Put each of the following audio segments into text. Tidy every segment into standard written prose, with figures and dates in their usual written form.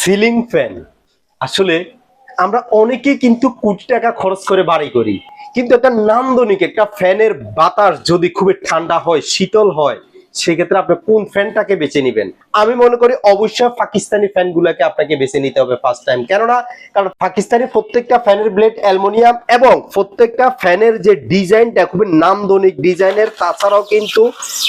Ceiling fan আসলে আমরা অনেকে কিন্তু কোটি টাকা খরচ করে বাড়ি করি, কিন্তু একটা নান্দনিক একটা ফ্যানের বাতাস যদি খুবই ঠান্ডা হয়, শীতল হয়, সেক্ষেত্রে আপনি কোন ফ্যানটাকে বেছে নেবেন? আমি মনে করি অবশ্যই পাকিস্তানি ফ্যান গুলাকে আপনাকে বেছে নিতে হবে ফার্স্ট টাইম। কারণ পাকিস্তানি প্রত্যেকটা ফ্যানের ব্লেড অ্যালুমিনিয়াম এবং প্রত্যেকটা ফ্যানের যে ডিজাইনটা খুবই নান্দনিক ডিজাইনের। তাছাড়াও কিন্তু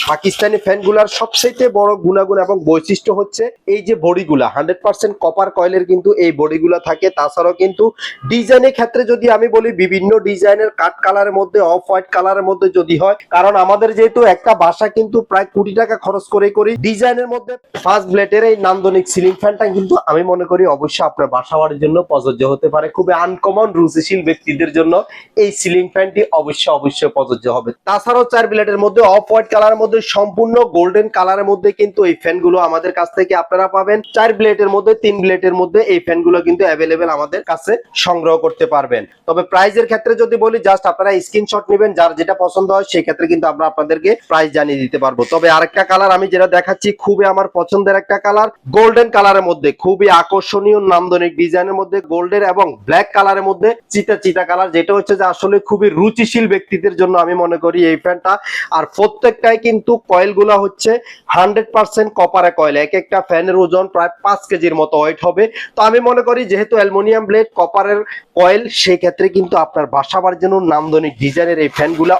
পাকিস্তানি ফ্যানগুলার সবচেয়ে বড় গুণাগুণ এবং বৈশিষ্ট্য হচ্ছে এই যে বডিগুলা 100% কপার কয়েলের কিন্তু এই বডিগুলা থাকে। তাছাড়াও কিন্তু ডিজাইনের ক্ষেত্রে যদি আমি বলি, বিভিন্ন ডিজাইনের কাট কালারের মধ্যে, অফ হোয়াইট কালারের মধ্যে যদি হয়, কারণ আমাদের যেহেতু একটা বাসা কিন্তু প্রায় কোটি টাকা খরচ করে করি, ডিজাইনের মধ্যে ফার্স্ট ব্লেডের এই নান্দনিক সিলিং ফ্যানটা কিন্তু আমি মনে করি অবশ্যই আপনার বাসা বাড়ির জন্য প্রযোজ্য হতে পারে। খুবই আনকমন রুচিশীল ব্যক্তিদের জন্য এই সিলিং ফ্যানটি অবশ্যই প্রযোজ্য হবে। তাছাড়াও 4 ব্লেডের মধ্যে অফ হোয়াইট কালারের মধ্যে সম্পূর্ণ গোল্ডেন কালারের মধ্যে কিন্তু এই ফ্যানগুলো আমাদের কাছ থেকে আপনারা পাবেন। 4 ব্লেডের মধ্যে, 3 ব্লেডের মধ্যে এই ফ্যানগুলো কিন্তু অ্যাভেলেবেল আমাদের কাছে সংগ্রহ করতে পারবেন। তবে প্রাইজের ক্ষেত্রে যদি বলি, জাস্ট আপনারা স্ক্রিনশট নেবেন, যার যেটা পছন্দ হয় সেই ক্ষেত্রে কিন্তু আমরা আপনাদেরকে প্রাইস জানিয়ে দিতে পারবো। তবে আরেকটা কালার আমি যেটা দেখাচ্ছি, খুবই আমার পছন্দের একটা কালার, গোল্ডেন কালারের মধ্যে খুবই আকর্ষণীয় নান্দনিক ডিজাইনের মধ্যে গোল্ডেন এবং ব্ল্যাক কালারের মধ্যে চিতা কালার, যেটা হচ্ছে যে আসলে খুবই রুচিশীল ব্যক্তিদের জন্য আমি মনে করি এই ফ্যানটা। আর প্রত্যেকটাই কিন্তু কয়েল গুলা হচ্ছে 100% কপারে কয়েল। এক একটা ফ্যানের ওজন প্রায় 5 কেজির মতো ওয়েট হবে। তো আমি মনে করি যেহেতু অ্যালুমিনিয়াম ব্লেড, কপারের কয়েল, সেই ক্ষেত্রে কিন্তু আপনার বাসা বাড়ির জন্য নান্দনিক ডিজাইনের এই ফ্যানগুলা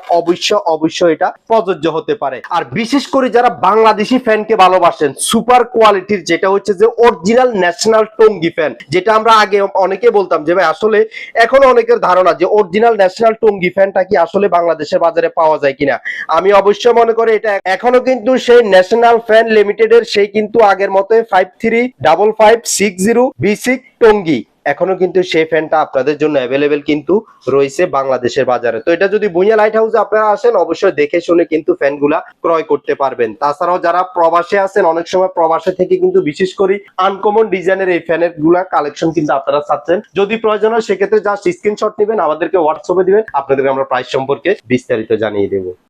অবশ্যই এটা প্রযোজ্য হতে পারে। আর বিশেষ করে যারা বাংলাদেশি ফ্যানকে ভালোবাসেন, সুপার কোয়ালিটির, যেটা হচ্ছে যে অরিজিনাল ন্যাশনাল টঙ্গী ফ্যান, যেটা আমরা আগে অনেকে বলতাম যে ভাই আসলে এখনো অনেকের ধারণা যে অরিজিনাল ন্যাশনাল টঙ্গী ফ্যানটা কি আসলে বাংলাদেশের বাজারে পাওয়া যায় কিনা। আমি অবশ্যই মনে করি এটা এখনো কিন্তু সেই ন্যাশনাল ফ্যান লিমিটেডের সেই কিন্তু আগের মতো 535560 B6 টঙ্গী এখনো কিন্তু সেই ফ্যানটা আপনাদের জন্য অ্যাভেলেবেল কিন্তু রয়েছে বাংলাদেশের বাজারে। তো এটা যদি ভুঁইয়া লাইট হাউসে আপনারা আসেন, অবশ্যই দেখে শুনে কিন্তু ফ্যানগুলা ক্রয় করতে পারবেন। তাছাড়াও যারা প্রবাসে আছেন, অনেক সময় প্রবাসে থেকে কিন্তু বিশেষ করে আনকমন ডিজাইনের এই ফ্যানের গুলা কালেকশন কিন্তু আপনারা চাচ্ছেন, যদি প্রয়োজন হয় সেক্ষেত্রে জাস্ট স্ক্রিনশট নেবেন, আমাদেরকে হোয়াটসঅ্যাপে দিবেন, আপনাদেরকে আমরা প্রাইস সম্পর্কে বিস্তারিত জানিয়ে দেবো।